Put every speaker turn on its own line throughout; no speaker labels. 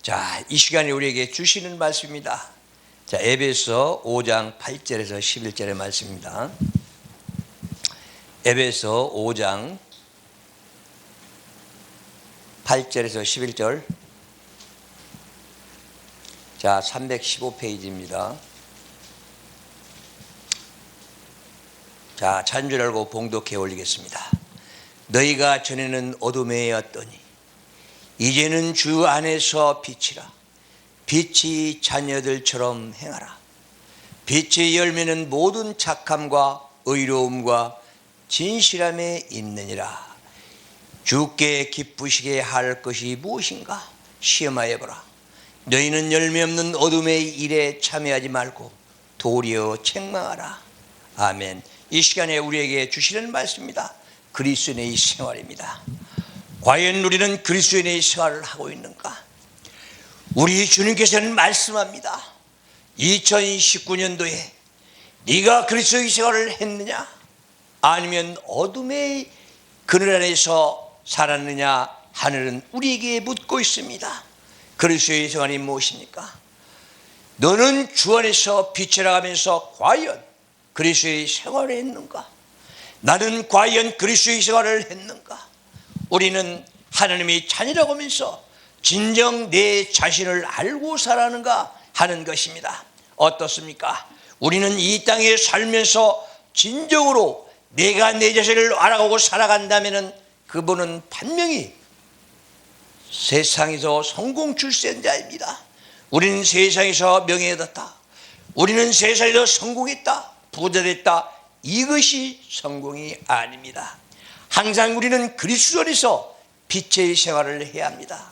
자, 이 시간에 우리에게 주시는 말씀입니다. 자, 에베소 5장 8절에서 11절의 말씀입니다. 에베소 5장 8절에서 11절. 자, 315페이지입니다. 자, 찬줄 알고 봉독해 올리겠습니다. 너희가 전에는 어둠에였더니 이제는 주 안에서 빛이라. 빛이 자녀들처럼 행하라. 빛의 열매는 모든 착함과 의로움과 진실함에 있느니라. 주께 기쁘시게 할 것이 무엇인가 시험하여 보라. 너희는 열매 없는 어둠의 일에 참여하지 말고 도리어 책망하라. 아멘. 이 시간에 우리에게 주시는 말씀입니다. 그리스도인의 생활입니다. 과연 우리는 그리스도인의 생활을 하고 있는가? 우리 주님께서는 말씀합니다. 2019년도에 네가 그리스도의 생활을 했느냐? 아니면 어둠의 그늘 안에서 살았느냐? 하늘은 우리에게 묻고 있습니다. 그리스도의 생활이 무엇입니까? 너는 주 안에서 빛이라 하면서 과연 그리스도의 생활을 했는가? 나는 과연 그리스도의 생활을 했는가? 우리는 하나님의 자녀라고 하면서 진정 내 자신을 알고 살아가는가 하는 것입니다. 어떻습니까? 우리는 이 땅에 살면서 진정으로 내가 내 자신을 알아가고 살아간다면 그분은 분명히 세상에서 성공 출세자입니다. 우리는 세상에서 명예 얻었다. 우리는 세상에서 성공했다. 부자 됐다. 이것이 성공이 아닙니다. 항상 우리는 그리스도 안에서 빛의 생활을 해야 합니다.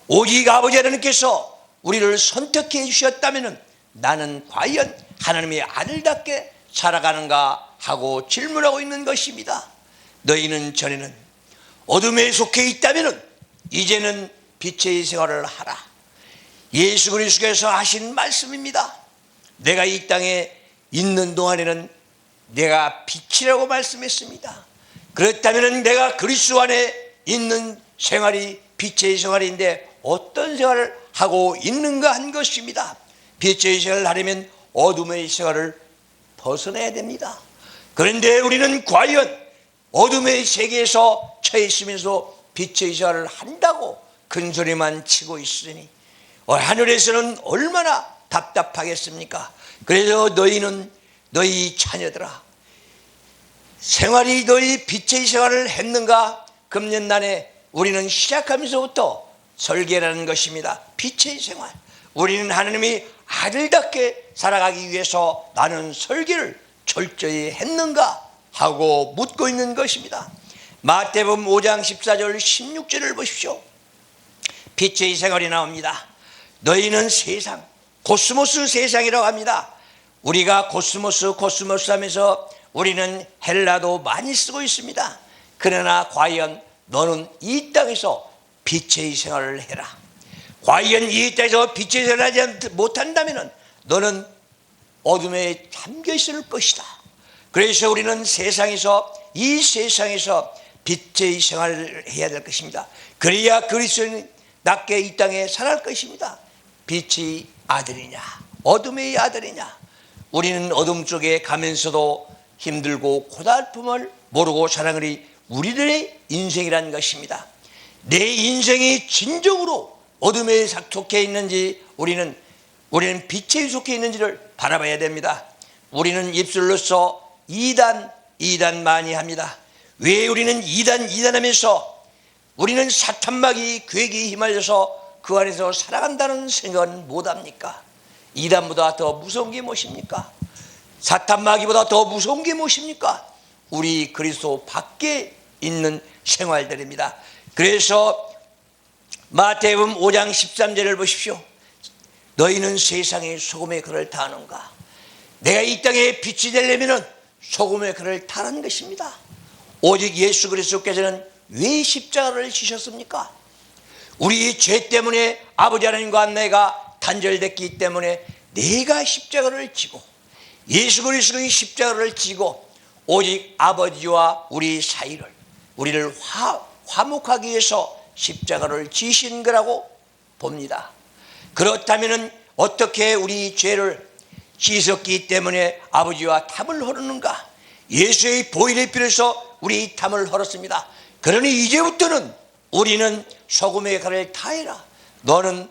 오직 아버지 하나님께서 우리를 선택해 주셨다면 나는 과연 하나님의 아들답게 살아가는가 하고 질문하고 있는 것입니다. 너희는 전에는 어둠에 속해 있다면 이제는 빛의 생활을 하라. 예수 그리스도께서 하신 말씀입니다. 내가 이 땅에 있는 동안에는 내가 빛이라고 말씀했습니다. 그렇다면 내가 그리스도 안에 있는 생활이 빛의 생활인데 어떤 생활을 하고 있는가 한 것입니다. 빛의 생활을 하려면 어둠의 생활을 벗어나야 됩니다. 그런데 우리는 과연 어둠의 세계에서 처해 있으면서 빛의 생활을 한다고 큰소리만 치고 있으니 하늘에서는 얼마나 답답하겠습니까? 그래서 너희는 너희 자녀들아 생활이 너희 빛의 생활을 했는가? 금년날에 우리는 시작하면서부터 설계라는 것입니다. 빛의 생활. 우리는 하나님이 아들답게 살아가기 위해서 나는 설계를 철저히 했는가? 하고 묻고 있는 것입니다. 마태복음 5장 14절 16절을 보십시오. 빛의 생활이 나옵니다. 너희는 세상, 코스모스 세상이라고 합니다. 우리가 코스모스 하면서 우리는 헬라도 많이 쓰고 있습니다. 그러나 과연 너는 이 땅에서 빛의 생활을 해라. 과연 이 땅에서 빛의 생활을 하지 못한다면 너는 어둠에 잠겨 있을 것이다. 그래서 우리는 이 세상에서 빛의 생활을 해야 될 것입니다. 그래야 그리스도인답게 이 땅에 살아갈 것입니다. 빛의 아들이냐 어둠의 아들이냐. 우리는 어둠 쪽에 가면서도 힘들고 고달픔을 모르고 살아가니 우리들의 인생이라는 것입니다. 내 인생이 진정으로 어둠에 속해 있는지 우리는 빛에 속해 있는지를 바라봐야 됩니다. 우리는 입술로서 이단 많이 합니다. 왜 우리는 이단 하면서 우리는 사탄마귀 괴기에 휘말려서 그 안에서 살아간다는 생각은 못합니까? 이단보다 더 무서운 게 무엇입니까? 사탄마귀보다 더 무서운 게 무엇입니까? 우리 그리스도 밖에 있는 생활들입니다. 그래서 마태복음 5장 13절을 보십시오. 너희는 세상의 소금의 그를 타는가? 내가 이 땅에 빛이 되려면 소금의 그를 타는 것입니다. 오직 예수 그리스도께서는 왜 십자가를 지셨습니까? 우리 죄 때문에 아버지 하나님과 내가 단절됐기 때문에 내가 십자가를 지고 예수 그리스도의 십자가를 지고 오직 아버지와 우리 사이를 우리를 화목하기 위해서 십자가를 지신 거라고 봅니다. 그렇다면 어떻게 우리 죄를 씻었기 때문에 아버지와 탐을 흐르는가? 예수의 보혈의 피로서 우리 탐을 흘렀습니다. 그러니 이제부터는 우리는 소금의 간을 다해라. 너는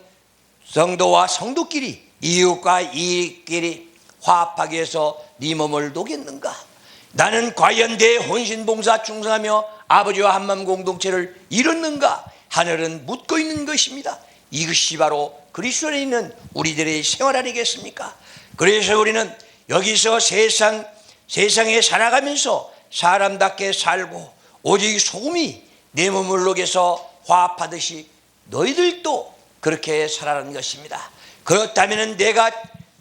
성도와 성도끼리, 이웃과 이웃끼리 화합하기 위해서 네 몸을 녹였는가? 나는 과연 내 혼신봉사 충성하며 아버지와 한마음 공동체를 이뤘는가? 하늘은 묻고 있는 것입니다. 이것이 바로 그리스도 안에 있는 우리들의 생활 아니겠습니까? 그래서 우리는 여기서 세상에 살아가면서 사람답게 살고 오직 소금이 내 몸을 녹여서 화합하듯이 너희들도 그렇게 살아라는 것입니다. 그렇다면 내가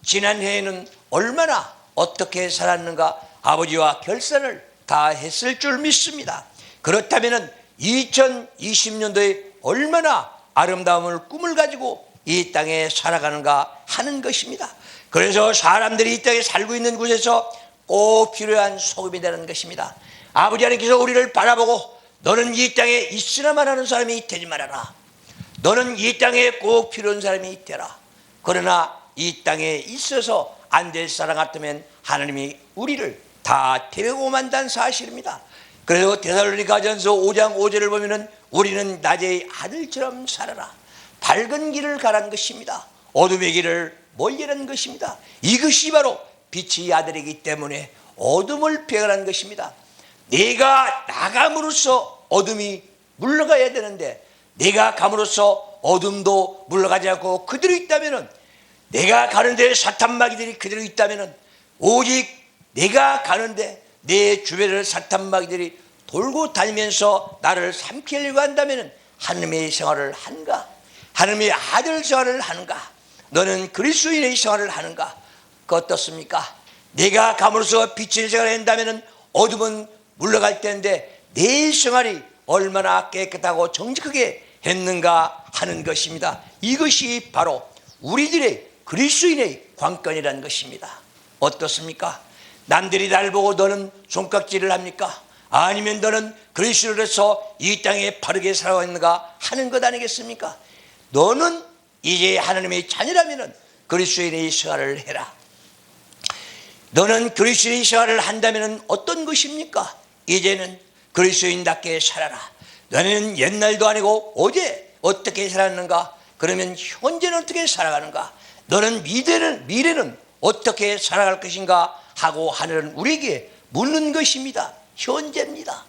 지난해에는 얼마나 어떻게 살았는가 아버지와 결산을 다 했을 줄 믿습니다. 그렇다면 2020년도에 얼마나 아름다움을 꿈을 가지고 이 땅에 살아가는가 하는 것입니다. 그래서 사람들이 이 땅에 살고 있는 곳에서 꼭 필요한 소금이 되는 것입니다. 아버지 하나님께서 우리를 바라보고 너는 이 땅에 있으나만 하는 사람이 되지 말아라. 너는 이 땅에 꼭 필요한 사람이 되라. 그러나 이 땅에 있어서 안 될 사람 같으면 하나님이 우리를 다 데리고 만단 사실입니다. 그래서 데살로니가전서 5장 5절을 보면은 우리는 낮의 아들처럼 살아라. 밝은 길을 가라는 것입니다. 어둠의 길을 멀리라는 것입니다. 이것이 바로 빛의 아들이기 때문에 어둠을 배반하는 것입니다. 내가 나감으로써 어둠이 물러가야 되는데 내가 감으로써 어둠도 물러가지 않고 그대로 있다면, 내가 가는데 사탄마귀들이 그대로 있다면, 오직 내가 가는데 내 주변을 사탄마귀들이 돌고 다니면서 나를 삼키려고 한다면 하나님의 생활을 하는가? 하나님의 아들 생활을 하는가? 너는 그리스도인의 생활을 하는가? 그 어떻습니까? 내가 감으로써 빛의 생활을 한다면 어둠은 물러갈 텐데 내 생활이 얼마나 깨끗하고 정직하게 했는가 하는 것입니다. 이것이 바로 우리들의 그리스도인의 관건이라는 것입니다. 어떻습니까? 남들이 날 보고 너는 손깍지를 합니까? 아니면 너는 그리스도로서 이 땅에 바르게 살아왔는가 하는 것 아니겠습니까? 너는 이제 하나님의 자녀라면 그리스도인의 생활을 해라. 너는 그리스도인의 생활을 한다면 어떤 것입니까? 이제는 그리스도인답게 살아라. 너는 옛날도 아니고 어제 어떻게 살았는가? 그러면 현재는 어떻게 살아가는가? 너는 미래는 어떻게 살아갈 것인가? 하고 하늘은 우리에게 묻는 것입니다. 현재입니다.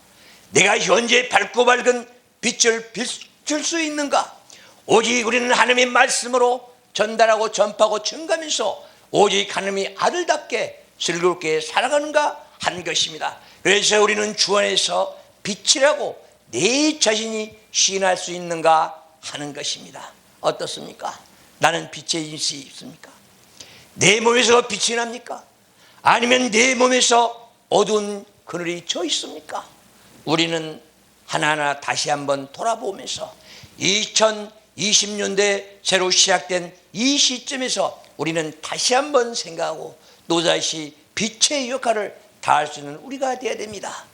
내가 현재 밝고 밝은 빛을 비출 수 있는가? 오직 우리는 하나님의 말씀으로 전달하고 전파하고 증가하면서 오직 하나님의 아들답게 즐겁게 살아가는가 하는 것입니다. 그래서 우리는 주 안에서 빛이라고 내 자신이 시인할 수 있는가 하는 것입니다. 어떻습니까? 나는 빛의 인식이 있습니까? 내 몸에서 빛이 납니까? 아니면 내 몸에서 어두운 그늘이 져 있습니까? 우리는 하나하나 다시 한번 돌아보면서 2020년대 새로 시작된 이 시점에서 우리는 다시 한번 생각하고 또다시 빛의 역할을 다할 수 있는 우리가 되어야 됩니다.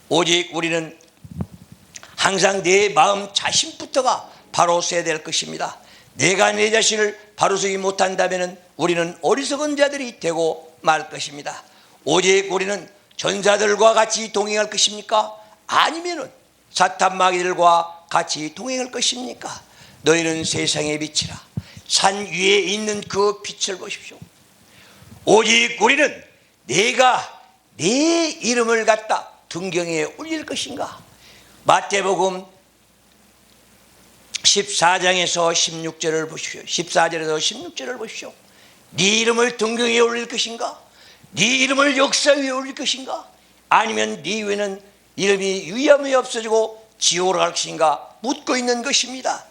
오직 우리는 항상 내 마음 자신부터가 바로 서야 될 것입니다. 내가 내 자신을 바로 서지 못한다면 우리는 어리석은 자들이 되고 말 것입니다. 오직 우리는 전사들과 같이 동행할 것입니까? 아니면 사탄 마귀들과 같이 동행할 것입니까? 너희는 세상의 빛이라. 산 위에 있는 그 빛을 보십시오. 오직 우리는 내가 내 이름을 갖다 등경에 올릴 것인가? 마태복음 14장에서 16절을 보십시오. 14절에서 16절을 보십시오. 네 이름을 등경에 올릴 것인가? 네 이름을 역사 위에 올릴 것인가? 아니면 네 위에는 이름이 위험이 없어지고 지옥으로 갈 것인가? 묻고 있는 것입니다.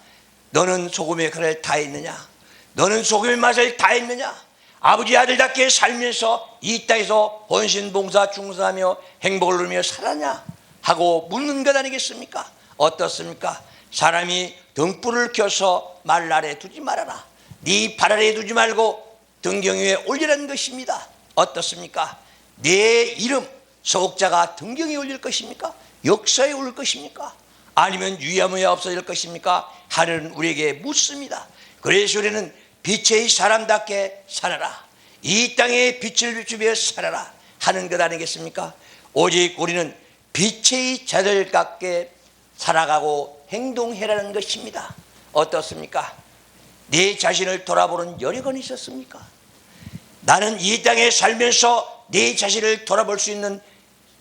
너는 소금의 간을 다했느냐? 너는 소금의 맛을 다했느냐? 아버지 아들답게 살면서 이 땅에서 헌신봉사 충성하며 행복을 누리며 살았냐? 하고 묻는 것 아니겠습니까? 어떻습니까? 사람이 등불을 켜서 말 아래 두지 말아라. 네 발 아래 두지 말고 등경 위에 올리라는 것입니다. 어떻습니까? 내 이름 소속자가 등경에 올릴 것입니까? 역사에 올릴 것입니까? 아니면 유야무야 없어질 것입니까? 하늘은 우리에게 묻습니다. 그래서 우리는 빛의 사람답게 살아라. 이 땅에 빛을 비추며 살아라 하는 것 아니겠습니까? 오직 우리는 빛의 자들답게 살아가고 행동해라는 것입니다. 어떻습니까? 내 자신을 돌아보는 여력은 있었습니까? 나는 이 땅에 살면서 내 자신을 돌아볼 수 있는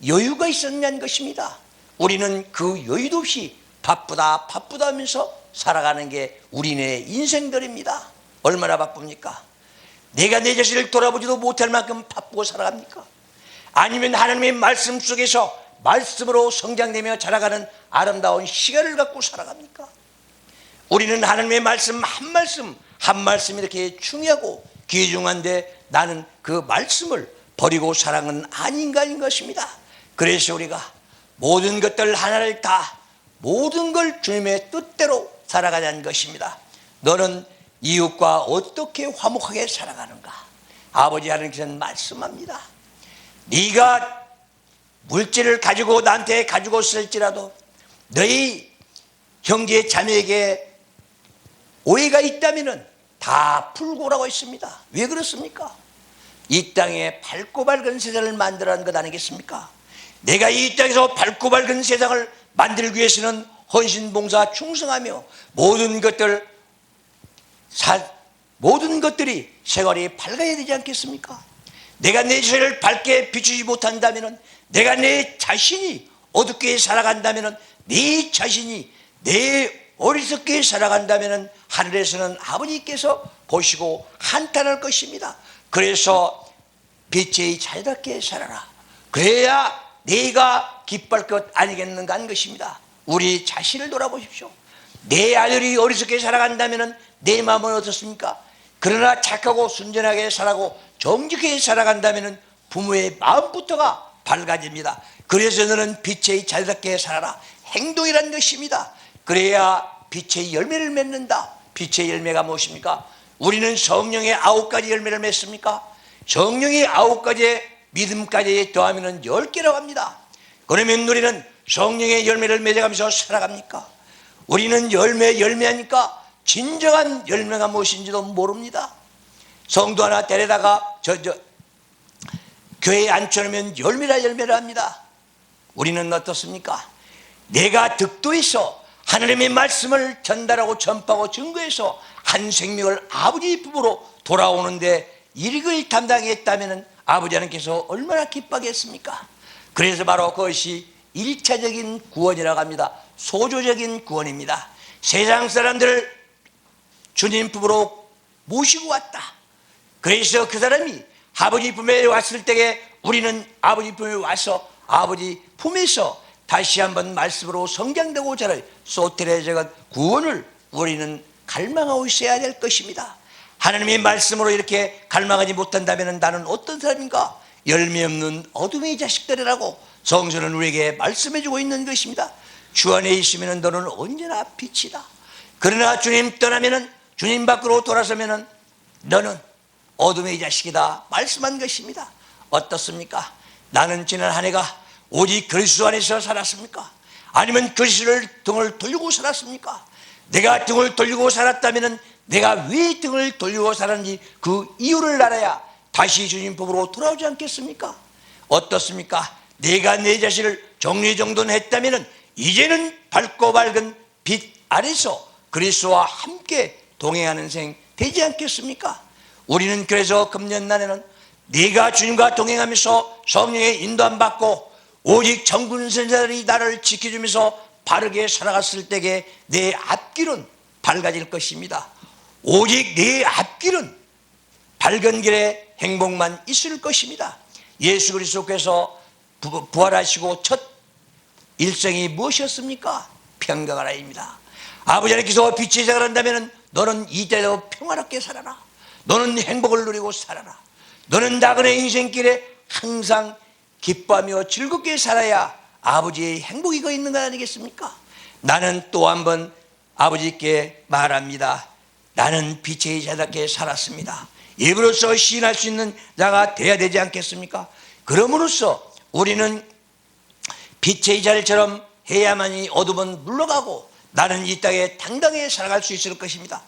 여유가 있었냐는 것입니다. 우리는 그 여유도 없이 바쁘다 하면서 살아가는 게 우리네 인생들입니다. 얼마나 바쁩니까? 내가 내 자신을 돌아보지도 못할 만큼 바쁘고 살아갑니까? 아니면 하나님의 말씀 속에서 말씀으로 성장되며 자라가는 아름다운 시간을 갖고 살아갑니까? 우리는 하나님의 말씀 한 말씀 이렇게 중요하고 귀중한데 나는 그 말씀을 버리고 살아가는 아닌가인 것입니다. 그래서 우리가 모든 것들 하나를 다 모든 걸 주님의 뜻대로 살아가자는 것입니다. 너는 이웃과 어떻게 화목하게 살아가는가? 아버지 하나님께서는 말씀합니다. 네가 물질을 가지고 나한테 가지고 있을지라도 너희 형제 자매에게 오해가 있다면 다 풀고라고 했습니다. 왜 그렇습니까? 이 땅에 밝고 밝은 세상을 만들라는 것 아니겠습니까? 내가 이 땅에서 밝고 밝은 세상을 만들기 위해서는 헌신봉사 충성하며 모든 것들이 생활이 밝아야 되지 않겠습니까? 내가 내 자신을 밝게 비추지 못한다면, 내가 내 자신이 어둡게 살아간다면, 내 자신이 내 어리석게 살아간다면 하늘에서는 아버지께서 보시고 한탄할 것입니다. 그래서 빛의 자유답게 살아라. 그래야 네가 기뻐할 것 아니겠는가 하는 것입니다. 우리 자신을 돌아보십시오. 내 아들이 어리석게 살아간다면 내 마음은 어떻습니까? 그러나 착하고 순전하게 살아고 정직하게 살아간다면 부모의 마음부터가 밝아집니다. 그래서 너는 빛의 자유답게 살아라. 행동이라는 것입니다. 그래야 빛의 열매를 맺는다. 빛의 열매가 무엇입니까? 우리는 성령의 9가지 열매를 맺습니까? 성령의 9가지의 믿음까지 더하면 10개라고 합니다. 그러면 우리는 성령의 열매를 맺어가면서 살아갑니까? 우리는 열매하니까 진정한 열매가 무엇인지도 모릅니다. 성도 하나 데려다가 교회에 앉혀놓으면 열매라 합니다. 우리는 어떻습니까? 내가 득도해서 하나님의 말씀을 전달하고 전파하고 증거해서 한 생명을 아버지 품으로 돌아오는데 이익을 담당했다면 아버지 하나님께서 얼마나 기뻐하겠습니까? 그래서 바로 그것이 1차적인 구원이라고 합니다. 소조적인 구원입니다. 세상 사람들을 주님 품으로 모시고 왔다. 그래서 그 사람이 아버지 품에 왔을 때에 우리는 아버지 품에 와서 아버지 품에서 다시 한번 말씀으로 성장되고 자랄 소테레적인 구원을 우리는 갈망하고 있어야 될 것입니다. 하나님의 말씀으로 이렇게 갈망하지 못한다면 나는 어떤 사람인가? 열매 없는 어둠의 자식들이라고 성서는 우리에게 말씀해주고 있는 것입니다. 주 안에 있으면 너는 언제나 빛이다. 그러나 주님 떠나면, 주님 밖으로 돌아서면 너는 어둠의 자식이다 말씀한 것입니다. 어떻습니까? 나는 지난 한 해가 오직 그리스도 안에서 살았습니까? 아니면 그리스도를 등을 돌리고 살았습니까? 내가 등을 돌리고 살았다면 내가 왜 등을 돌리고 살았는지 그 이유를 알아야 다시 주님 법으로 돌아오지 않겠습니까? 어떻습니까? 내가 내 자신을 정리정돈했다면 이제는 밝고 밝은 빛 아래서 그리스도와 함께 동행하는 생 되지 않겠습니까? 우리는 그래서 금년날에는 네가 주님과 동행하면서 성령의 인도함 받고 오직 정군선자들이 나를 지켜주면서 바르게 살아갔을 때에 내 앞길은 밝아질 것입니다. 오직 내 앞길은 밝은 길에 행복만 있을 것입니다. 예수 그리스도께서 부활하시고 첫 일생이 무엇이었습니까? 평강하라입니다. 아버지 하나님께서 빛의 생활을 한다면 너는 이때도 평화롭게 살아라. 너는 행복을 누리고 살아라. 너는 나그네 인생길에 항상 기뻐하며 즐겁게 살아야 아버지의 행복이 거 있는 것 아니겠습니까? 나는 또 한번 아버지께 말합니다. 나는 빛의 자답게 살았습니다. 입으로써 시인할 수 있는 자가 되어야 되지 않겠습니까? 그러므로써 우리는 빛의 자들처럼 해야만이 어둠은 물러가고 나는 이 땅에 당당히 살아갈 수 있을 것입니다.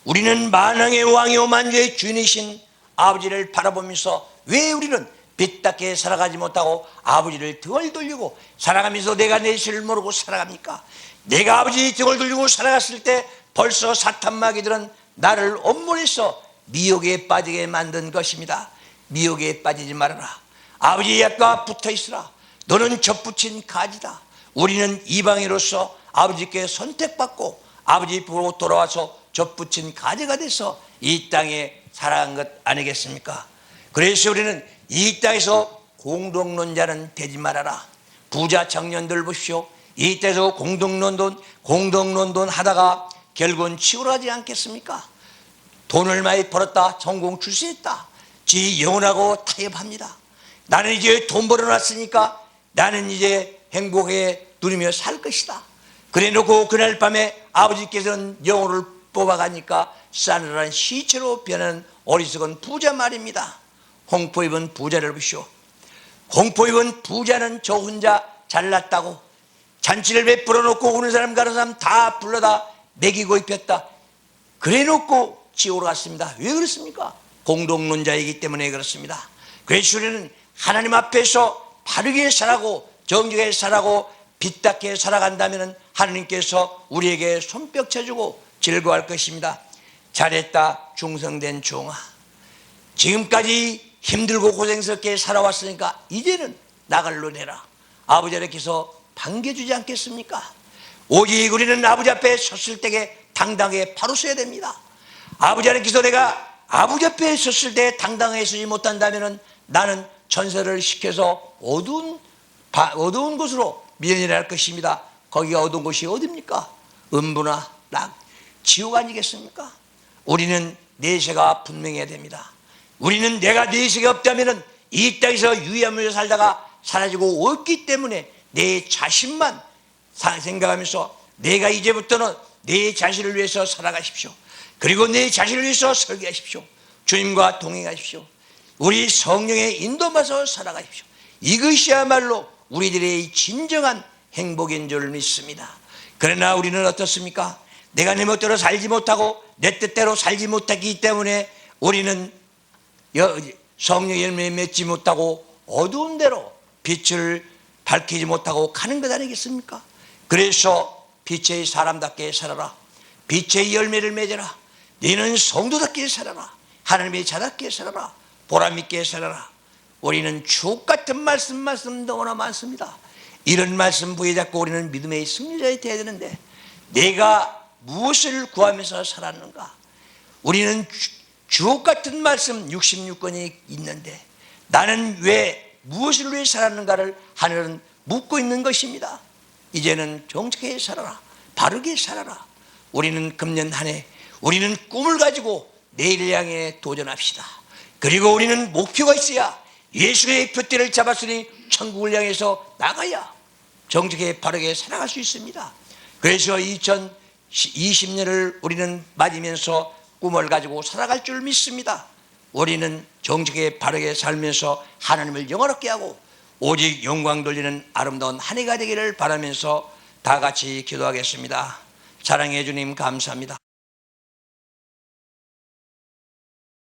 우리는 만왕의 왕이요 만주의 주인이신 아버지를 바라보면서 왜 우리는 빛답게 살아가지 못하고 아버지를 등을 돌리고 살아가면서 내가 내 실을 모르고 살아갑니까? 내가 아버지 등을 돌리고 살아갔을 때 벌써 사탄 마귀들은 나를 온몸에서 미혹에 빠지게 만든 것입니다. 미혹에 빠지지 말아라. 아버지의 약과 붙어있으라. 너는 젖붙인 가지다. 우리는 이방인으로서 아버지께 선택받고 아버지 보고 돌아와서 젖붙인 가지가 돼서 이 땅에 살아간 것 아니겠습니까? 그래서 우리는 이 땅에서 공동론자는 되지 말아라. 부자 청년들 보십시오. 이 땅에서 공동론돈 하다가 결국은 치우러가지 않겠습니까? 돈을 많이 벌었다, 전공 출세했다, 지 영원하고 타협합니다. 나는 이제 돈 벌어놨으니까 나는 이제 행복에 누리며 살 것이다. 그래 놓고 그날 밤에 아버지께서는 영혼을 뽑아가니까 싸늘한 시체로 변하는 어리석은 부자 말입니다. 홍포 입은 부자를 보시오. 홍포 입은 부자는 저 혼자 잘났다고 잔치를 베풀어 놓고 오는 사람 가는 사람 다 불러다 먹이고 입혔다. 그래 놓고 지옥으로 갔습니다. 왜 그렇습니까? 공동론자이기 때문에 그렇습니다. 그래서 우리는 하나님 앞에서 바르게 살아고 정직하게 살아고 빛답게 살아간다면 하나님께서 우리에게 손뼉 쳐주고 즐거워할 것입니다. 잘했다 충성된 종아, 지금까지 힘들고 고생스럽게 살아왔으니까 이제는 나갈 노래라. 아버지 하나님께서 반겨주지 않겠습니까? 오직 우리는 아버지 앞에 섰을 때에 당당하게 바로 서야 됩니다. 아버지 하나님께서 내가 아버지 앞에 섰을 때 당당하게 서지 못한다면 나는 전설을 시켜서 어두운 곳으로 밀려날 것입니다. 거기가 어두운 곳이 어디입니까? 음부나 락, 지옥 아니겠습니까? 우리는 내세가 분명해야 됩니다. 우리는 내가 내세가 없다면 이 땅에서 유의하면서 살다가 사라지고 없기 때문에 내 자신만 생각하면서 내가 이제부터는 내 자신을 위해서 살아가십시오. 그리고 내 자신을 위해서 설계하십시오. 주님과 동행하십시오. 우리 성령의 인도받아서 살아가십시오. 이것이야말로 우리들의 진정한 행복인 줄 믿습니다. 그러나 우리는 어떻습니까? 내가 내 멋대로 살지 못하고 내 뜻대로 살지 못했기 때문에 우리는 성령의 열매 맺지 못하고 어두운 데로 빛을 밝히지 못하고 가는 것 아니겠습니까? 그래서 빛의 사람답게 살아라. 빛의 열매를 맺어라. 너희는 성도답게 살아라. 하나님의 자답게 살아라. 보람있게 살아라. 우리는 주옥같은 말씀 너무나 많습니다. 이런 말씀 부여잡고 우리는 믿음의 승리자가 되어야 되는데 내가 무엇을 구하면서 살았는가? 우리는 주옥같은 말씀 66권이 있는데 나는 왜 무엇을 위해 살았는가를 하늘은 묻고 있는 것입니다. 이제는 정직하게 살아라. 바르게 살아라. 우리는 금년 한 해 우리는 꿈을 가지고 내일을 향해 도전합시다. 그리고 우리는 목표가 있어야 예수의 표대를 잡았으니 천국을 향해서 나가야 정직하게 바르게 살아갈 수 있습니다. 그래서 2020년을 우리는 맞으면서 꿈을 가지고 살아갈 줄 믿습니다. 우리는 정직하게 바르게 살면서 하나님을 영화롭게 하고 오직 영광 돌리는 아름다운 한 해가 되기를 바라면서 다 같이 기도하겠습니다. 사랑해 주님 감사합니다.